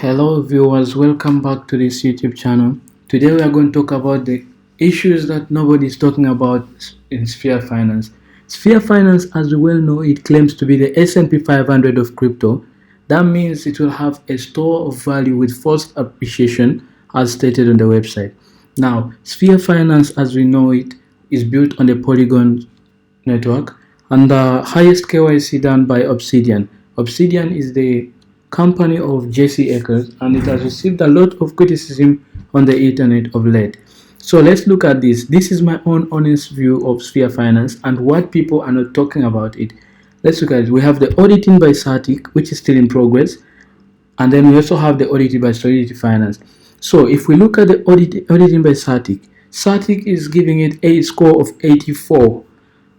Hello viewers, welcome back to this YouTube channel. Today we are going to talk about the issues that nobody is talking about in Sphere Finance. Sphere Finance, as we well know, it claims to be the S&P 500 of crypto. That means it will have a store of value with forced appreciation as stated on the website. Now, Sphere Finance, as we know it, is built on the Polygon network and the highest KYC done by Obsidian. Obsidian is the company of Jesse Akers, and it has received a lot of criticism on the internet of late. So let's look at this. This is my own honest view of Sphere Finance and what people are not talking about it. Let's look at it. We have the auditing by Satic, which is still in progress, and then we also have the auditing by Solidity Finance. So if we look at the auditing by Satic, Satic is giving it a score of 84.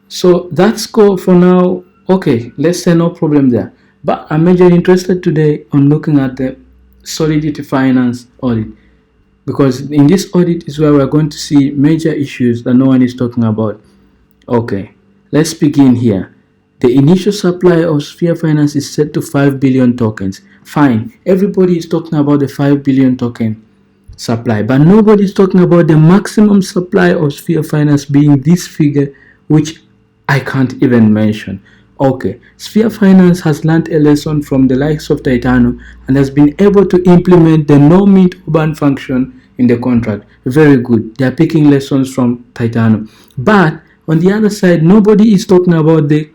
So that score for now, okay, let's say no problem there. But I'm majorly interested today on looking at the Solidity Finance audit, because in this audit is where we're going to see major issues that no one is talking about. Okay, let's begin here. The initial supply of Sphere Finance is set to 5 billion tokens. Fine, everybody is talking about the 5 billion token supply, but nobody is talking about the maximum supply of Sphere Finance being this figure, which I can't even mention. Okay, Sphere Finance has learned a lesson from the likes of Titano and has been able to implement the no meet or ban function in the contract. Very good. They are picking lessons from Titano. But on the other side, nobody is talking about the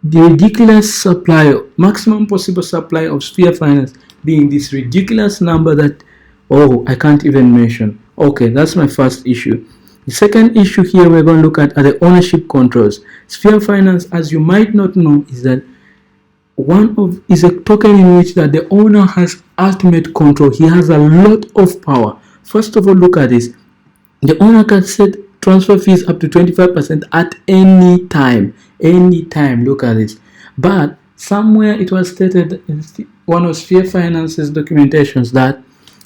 ridiculous supply, maximum possible supply of Sphere Finance being this ridiculous number that, oh, I can't even mention. Okay, that's my first issue. The second issue here we're going to look at are the ownership controls. Sphere Finance, as you might not know, is that is a token in which that the owner has ultimate control. He has a lot of power. First of all, look at this. The owner can set transfer fees up to 25% at any time. Anytime. Look at this. But somewhere it was stated in one of Sphere Finance's documentations that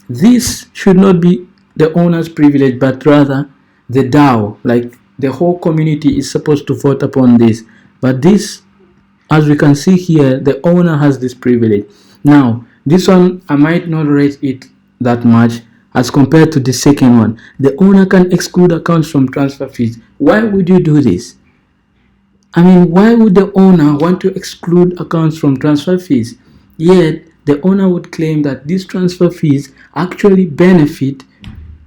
this should not be the owner's privilege, but rather the DAO, like the whole community is supposed to vote upon this. But this, as we can see here, the owner has this privilege. Now, this one, I might not rate it that much as compared to the second one. The owner can exclude accounts from transfer fees. Why would you do this? I mean, why would the owner want to exclude accounts from transfer fees? Yet, the owner would claim that these transfer fees actually benefit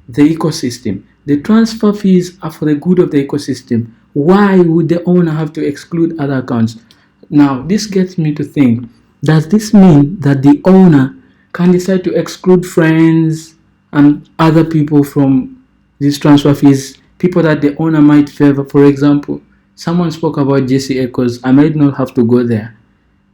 the ecosystem. The transfer fees are for the good of the ecosystem. Why would the owner have to exclude other accounts? Now, this gets me to think, does this mean that the owner can decide to exclude friends and other people from these transfer fees, people that the owner might favor? For example, someone spoke about Jesse Akers. I might not have to go there.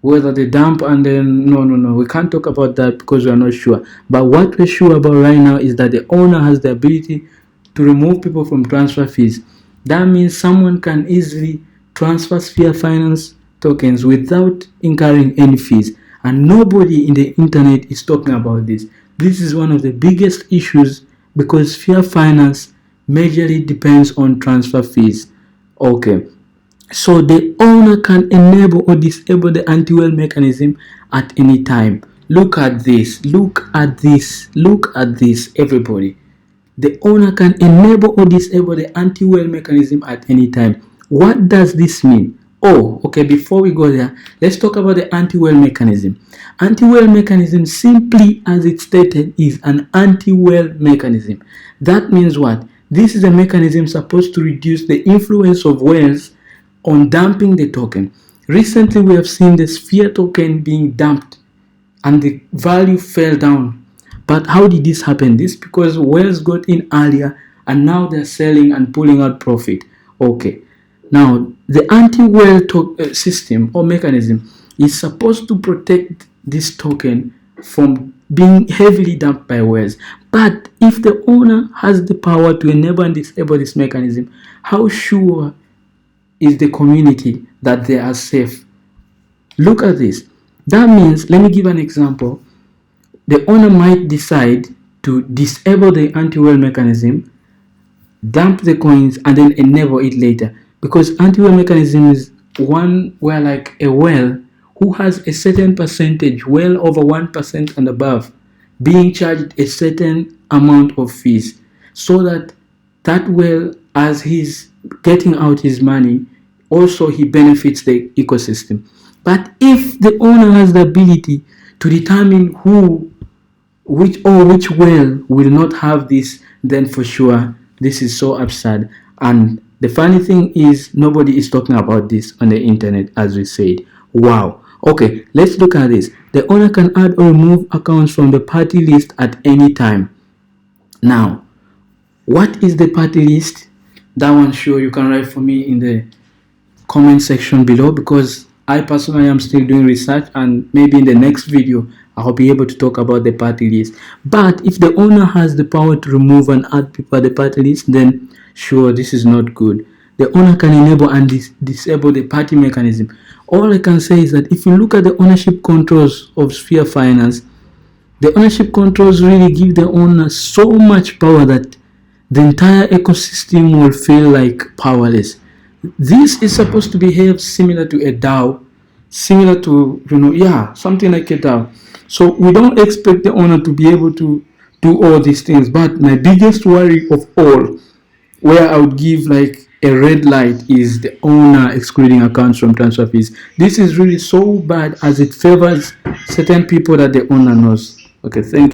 Whether they dump and then, no, we can't talk about that because we are not sure. But what we're sure about right now is that the owner has the ability to remove people from transfer fees. That means someone can easily transfer Sphere Finance tokens without incurring any fees, and nobody in the internet is talking about this. This is one of the biggest issues because Sphere Finance majorly depends on transfer fees. Okay, so the owner can enable or disable the anti-whale mechanism at any time. Look at this, look at this, look at this, everybody. The owner can enable or disable the anti-whale mechanism at any time. What does this mean? Oh, okay, before we go there, let's talk about the anti-whale mechanism. Anti-whale mechanism, simply as it stated, is an anti-whale mechanism. That means what? This is a mechanism supposed to reduce the influence of whales on dumping the token. Recently, we have seen the Sphere token being dumped and the value fell down. But how did this happen? This because whales got in earlier and now they're selling and pulling out profit. Okay. Now, the anti-whale system or mechanism is supposed to protect this token from being heavily dumped by whales. But if the owner has the power to enable and disable this mechanism, how sure is the community that they are safe? Look at this. That means, let me give an example. The owner might decide to disable the anti-whale mechanism, dump the coins, and then enable it later. Because anti-whale mechanism is one where, like a whale who has a certain percentage, well over 1% and above, being charged a certain amount of fees, so that well, as he's getting out his money, also he benefits the ecosystem. But if the owner has the ability to determine which well will not have this, then for sure this is so absurd. And the funny thing is, nobody is talking about this on the internet, as we said. Wow. Okay, let's look at this. The owner can add or remove accounts from the party list at any time. Now, what is the party list? That one, sure, you can write for me in the comment section below, because I personally am still doing research, and maybe in the next video I'll be able to talk about the party list. But if the owner has the power to remove and add people at the party list, then sure, this is not good. The owner can enable and disable the party mechanism. All I can say is that if you look at the ownership controls of Sphere Finance, the ownership controls really give the owner so much power that the entire ecosystem will feel like powerless. This is supposed to behave similar to a DAO, similar to, something like a DAO. So we don't expect the owner to be able to do all these things. But my biggest worry of all, where I would give like a red light, is the owner excluding accounts from transfer fees. This is really so bad, as it favors certain people that the owner knows. Okay, thank you.